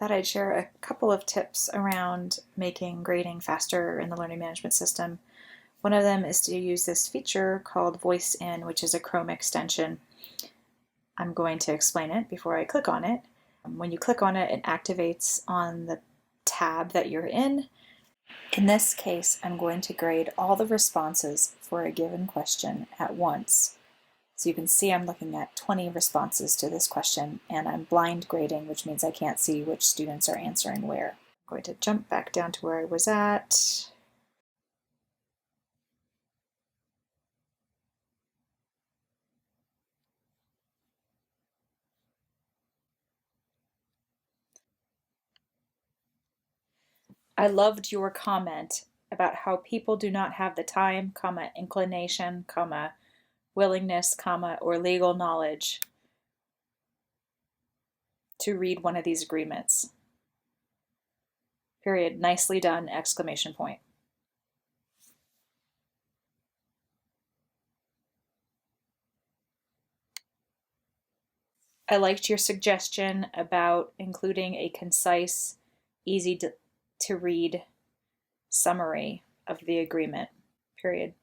thought I'd share a couple of tips around making grading faster in the learning management system. One of them is to use this feature called VoiceIn, which is a Chrome extension. I'm going to explain it before I click on it. When you click on it, it activates on the tab that you're in. In this case, I'm going to grade all the responses for a given question at once. So you can see I'm looking at 20 responses to this question, and I'm blind grading, which means I can't see which students are answering where. I'm going to jump back down to where I was at. I loved your comment about how people do not have the time, inclination, willingness, or legal knowledge to read one of these agreements. Period. Nicely done! Exclamation point. I liked your suggestion about including a concise, easy to read summary of the agreement. Period.